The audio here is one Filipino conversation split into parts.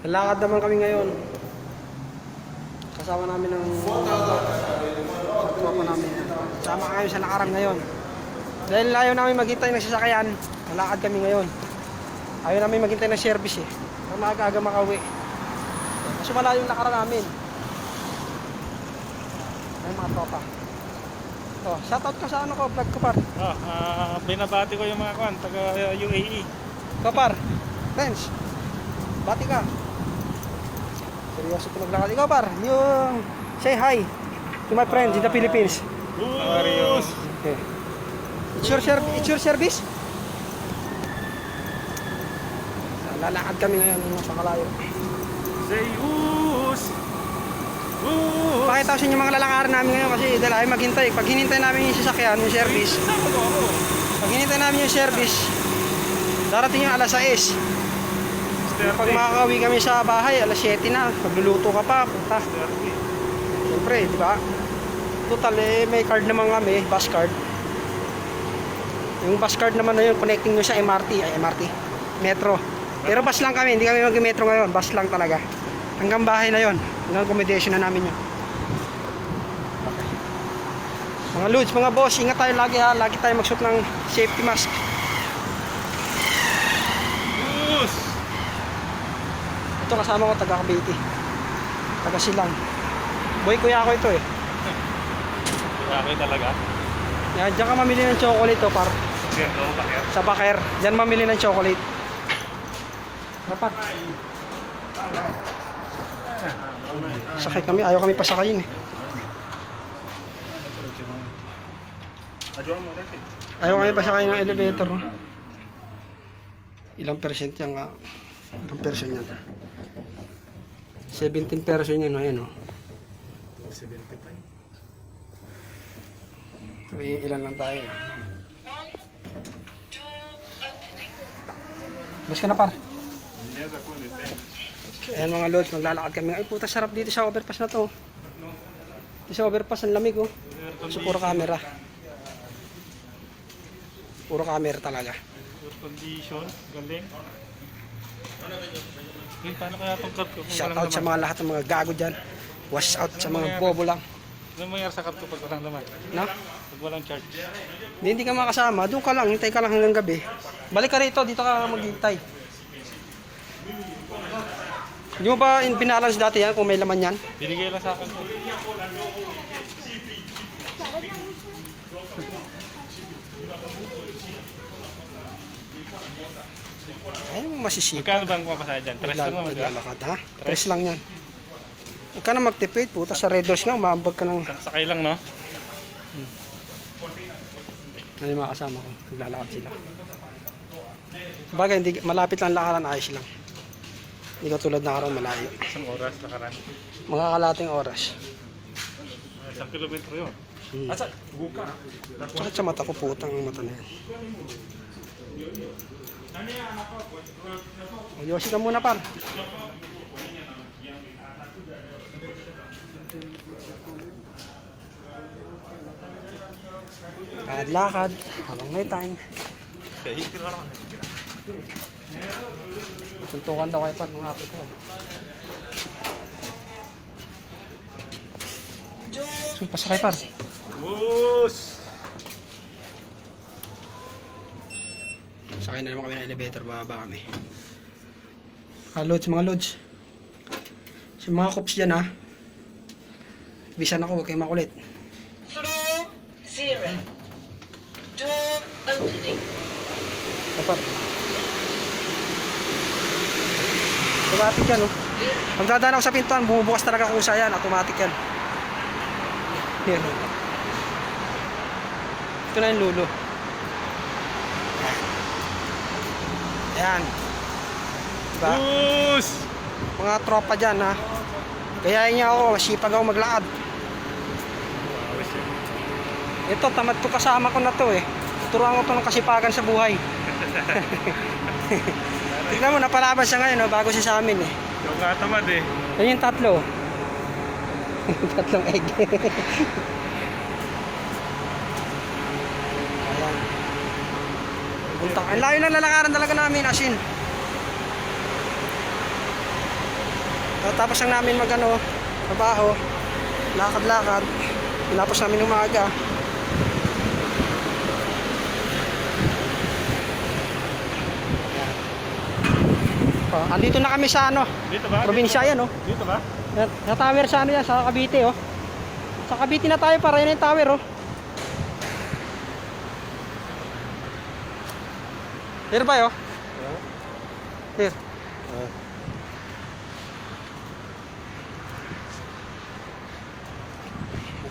Lalakad naman kami ngayon. Kasama namin ng tropa namin. Sama kami sa nakarang ngayon. Dahil ayaw namin maghintay ng sasakyan, lalakad kami ngayon. Ayaw namin maghintay ng service eh. Para maaga-aga makauwi. Kasi malayo yung nakarang namin. Ay mga tropa. Oh, shoutout ka sa ano ko, vlog ko par. Binabati ko yung mga kwan, taga UAE. Kapar, friends, bati ka. Seryoso ko naglakad. Ikaw par, yung say hi to my friends in the Philippines. Marios! Okay. It's your service? Lalakad kami ngayon sa kalayo. Say us! Pakita ko sa inyo mga lalakaran namin ngayon kasi dahil ayaw maghintay. Pag hinintay namin yung sasakyan, yung service. Pag hinintay namin yung service, darating yung alas 6. Pag makakauwi kami sa bahay, alas 7 na. Pagluluto ka pa, punta. Siyempre, di ba? Total, may card naman kami, bus card. Yung bus card naman na yun, connecting nyo sa MRT, metro. Pero bus lang kami, hindi kami mag-metro ngayon, bus lang talaga. Hanggang bahay na yun, yung accommodation na namin yun. Okay. Mga lods, mga boss, ingat tayo lagi ha, lagi tayo magsuot ng safety mask. Ito kasama ko, taga Cavite, taga Silang. Boy kuya ako ito eh. Kaya talaga? Yan, dyan ka mamili ng chocolate to par. Sa Baker. Dyan mamili ng chocolate. Dapat. Sakay kami, ayaw kami pasakayin eh. Ayaw kami pasakayin ng elevator. No? Ilang percent yan nga? Ilang percent yan? 17% yan, no? Ayan, no? 75. Ilan lang tayo. Bas ka na par. Ayan mga lods, maglalakad kami. Ay puta, sarap dito sa overpass na to. Dito sa overpass, ang lamig oh. So puro camera. Puro camera talaga. Good condition, galing. Paano kaya itong card ko? Shout out sa mga lahat ng mga gago dyan. Wash out sa mga bobo lang. Ano mangyari sa card ko pag walang laman? Na? Pag walang charge. Hindi ka makasama, doon ka lang, hintay ka lang hanggang gabi. Balik ka rito, dito ka maghintay. Hindi mo ba binalance dati yan kung may laman yan? Binigay lang sa akin. Ay, masisipag. Magkano ba ang kumapasaya dyan? 3 lang naman. Naglalakad ha? 3 lang yan. Huwag ka na magtipid, puta sa Red Doors nga, umambag ka ng... Sakay lang, no? Ano yung mga kasama ko? Naglalakad sila. Bagay, hindi, malapit lang lakaran, ayos lang. Hindi ka tulad na karon malayo. Isang oras, lakaran. Mga kalating oras. 1 kilometro yun. Asa? Buka. Sakit sa mata ko, putang ang mata na yan. O, Yoshi ka muna par. Lakad, habang may time. Tuntukan daw kayo pa mga apo ko. So, pasakay par. Bus! Sakay na naman kami ng elevator, bababa kami. Loads, mga loads. Sa mga cops dyan ha. Bisan ako, huwag kayong makulit. Floor 0. Door opening. Dapat. Automatic yan, oh. Pagdadaan ako sa pintuan, bumubukas talaga kusa yan. Automatic yan. Yan. Ito na yung lulo. Ayan. Diba? Bus! Mga tropa dyan, ha. Gayahin niya ako, masipag ako maglakad. Ito, tamad to kasama ko na to eh. Turuan ko to ng kasipagan sa buhay. Tignan mo, napalaban siya ngayon, no? Bago siya sa amin eh. Yung katamad eh. Yan yung tatlo. Tatlong egg. Ayan. Ang layo ng lalakaran talaga namin, asin. Tapos lang namin magano, trabaho, lakad-lakad. Tinapos namin umaga. Andito na kami sa ano, Dito ba? probinsya yan, oh. Dito ba? Sa tower sa ano yan, sa Cavite, oh. Sa Cavite na tayo para yun yung tower, oh. Here ba, oh? Here.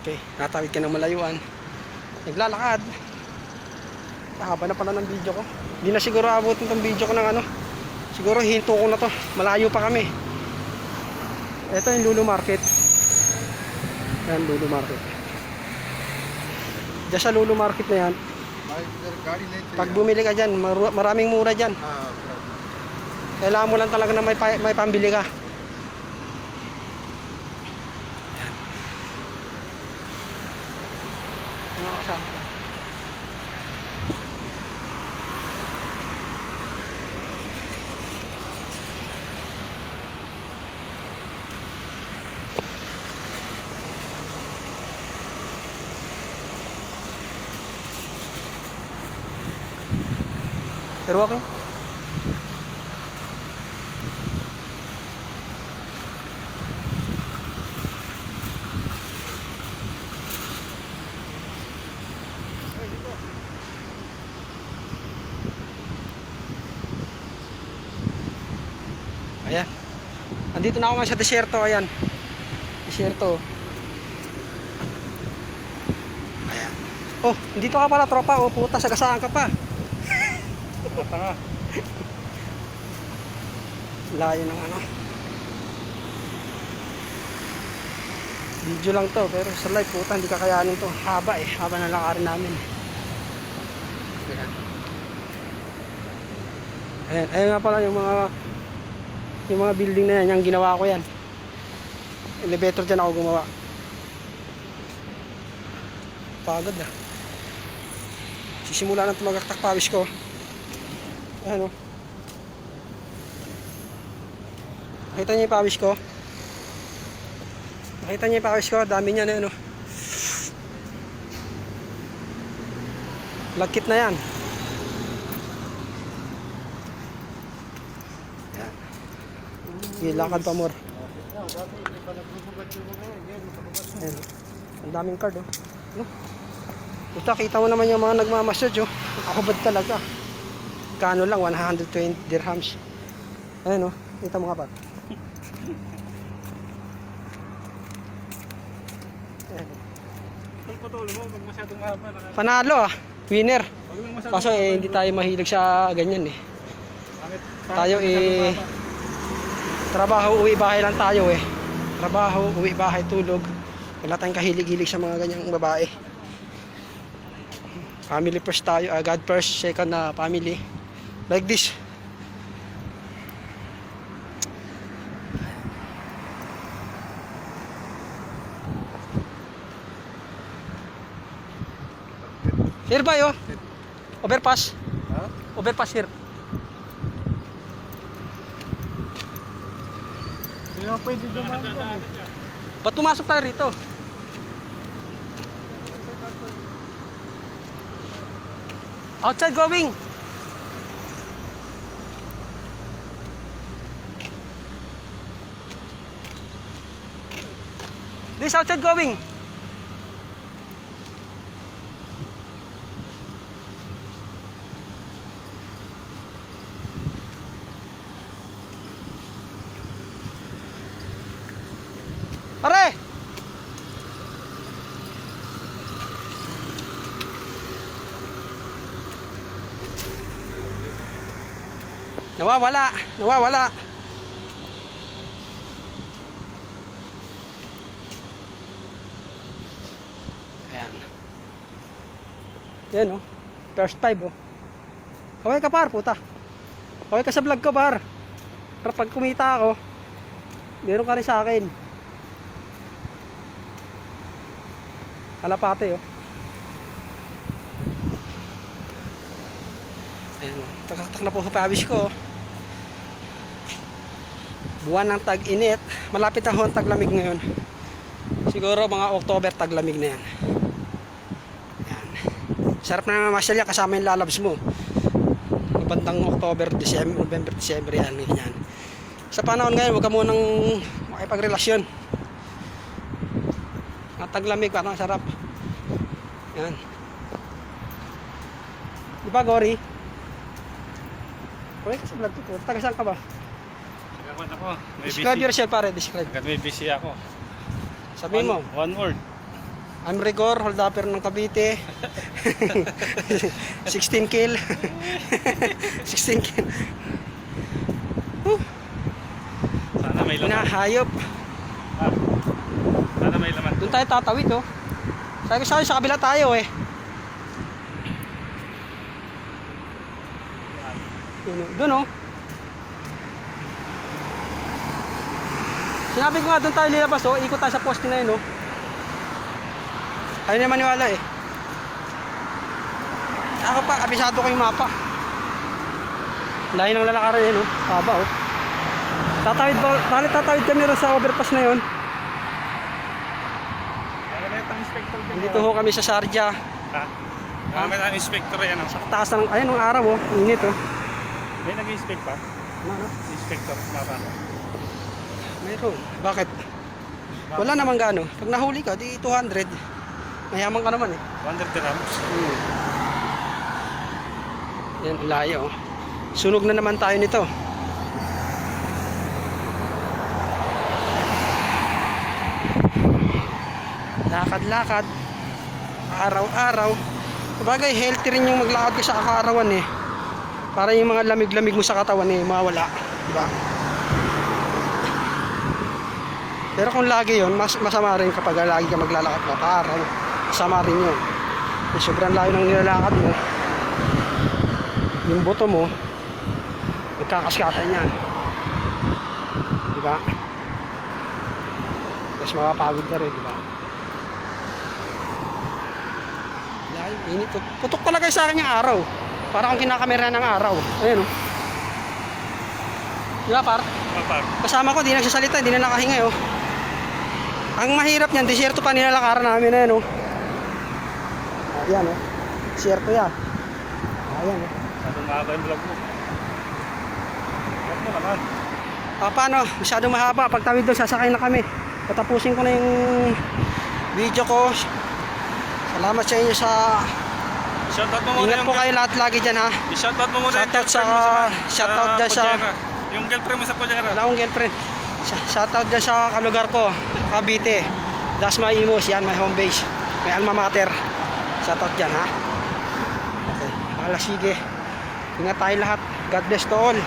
Okay, natawid ka ng malayuan. Naglalakad. Haba na pala ng video ko. Hindi na siguro abutin tong video ko ng ano. Siguro hinto ko na to. Malayo pa kami. Ito yung Lulu Market. Yan, Lulu Market. Diyan sa Lulu Market na yan, pag bumili ka dyan, maraming mura dyan. Kailangan mo lang talaga na may pambili ka. Mga kasama. Pero okay. Ayan. Andito na ako nga sa desierto, ayan. Desierto. Ayan. Oh, dito ka pala tropa, oh, puta, sagasaan ka pa. Tanga. Layo ng ano. Video lang to, pero sa live puta hindi kakayanin to. Haba eh, haba na lakarin namin. Ayan, ayan nga pala yung mga building na yan, yung ginawa ko yan. Elevator dyan ako gumawa. Pagod na. Sisimula na tumagaktak pawis ko. Ano? Nakita niyo yung pawis ko? Nakita niyo yung pawis ko? Dami niya na ano. Lagkit na yan. Lakad pa more. Ayan. Ang daming card, oh. Ano? Basta kita mo naman yung mga nagmamassage, oh. Nakakabad talaga. Kano lang, 120 dirhams. Ayan, oh. Kita mo nga ba? Ayan. Putol mo, pag masyadong mahaba. Panalo, ah. Winner. Pag lang masyadong Kaso eh, hindi tayo mahilig sa ganyan eh. Tayo eh, trabaho, uwi, bahay lang tayo eh. Trabaho, uwi, bahay, tulog. Wala tayong kahilig-hilig sa mga ganyang babae. Family first tayo, God first, second na family. Like this. Here ba yo? Overpass? Ha? Overpass here. Hindi na pwede dumaan dyan. Ba't pumasok tayo rito? Outside going. This outside going. Pare! Nawawala, nawawala. Ayan. Yan oh. First time oh. Kaway ka par, puta. Kaway ka sa vlog ko par. Para pag kumita ako, meron ka rin sa akin. Kalapate oh. Ayan oh. Takak na po sa pawis ko oh. buwan ng tag-init. Malapit na ho ang taglamig ngayon. Siguro mga October taglamig na yan. Yan. Sarap na mamasyal yan kasama yung lalabs mo. Bandang October, December, November, December yan. Ganyan. Sa panahon ngayon, huwag ka munang makipagrelasyon. Ang taglamig, parang sarap. Yan. Di ba, Gory? Uy, kasi vlog ko. Taga saan ka ba? Nagawan ako. May Describe busy. yourself, pare. Describe. May busy ako. Sabihin mo. One word. I'm Rigor, holdupper ng Cavite. 16 kill. 16 kill. Sana may laman. Pinahayop. Ah. Sana may laman. Doon tayo tatawid, oh. Sabi ko sa kabila tayo, eh. Doon, oh. Sinabi ko nga, doon tayo nilabas, oh. Ikot tayo sa poste na yun, oh. Ayaw na maniwala, eh. Ako pa, abisado ko yung mapa. Lahi ng lalakaran yun, oh. Haba, oh. Tatawid kami rin sa overpass na yun. Gamit ang inspector dyan. Dito ho kami sa Sarja. Ha? Gamit ang inspector yan. Sa taas ng, ayun, ng araw, oh. Init, oh. May nag-inspect pa? Ano? Inspector. Mapa. Mayroon. Bakit? Wala naman gaano. Pag nahuli ka, di 200. Mayaman ka naman, eh. 100 dirhams. Yan, layo. Sunog na naman tayo nito. Lakad-lakad. Araw-araw. Sabagay, healthy rin yung maglakad ka sa kaarawan, eh. Para yung mga lamig-lamig mo sa katawan, eh, mawala. Diba? Pero kung lagi yon, masama rin kapag lagi ka maglalakad ka kaaraw. Masama rin yun. Sobrang layo ng nilalakad mo. Yung buto mo, magkakaskatan yan. Diba? Tapos makapagod ka rin, diba? Layo, init. Putok talaga sa akin yung araw. Para akong kinakamera ng araw. Ayan, oh. Diba, par? Mapa. Kasama ko, di nagsasalita, di na nakahinga, oh. Ang mahirap niyan, disyerto pa nilalakaran namin na yan, oh. Ayan, oh. Disyerto yan. Ayan, oh. Masyadong mahaba yung vlog mo. Vlog mo naman. Paano? Masyadong mahaba. Pagtawid doon, sasakay na kami. Patapusin ko na yung video ko. Salamat sa inyo sa... Shoutout mo muna Ingat po kayo lahat lagi dyan, ha. I-shoutout mo muna Shoutout shoutout dyan sa... Yung girlfriend mo sa Pujara. Wala akong girlfriend. Shoutout dyan sa kalugar ko, Cavite. That's my Imos. Yan, my home base. May alma mater. Shoutout dyan, ha. Okay. Sige. Ingat tayo lahat. God bless to all.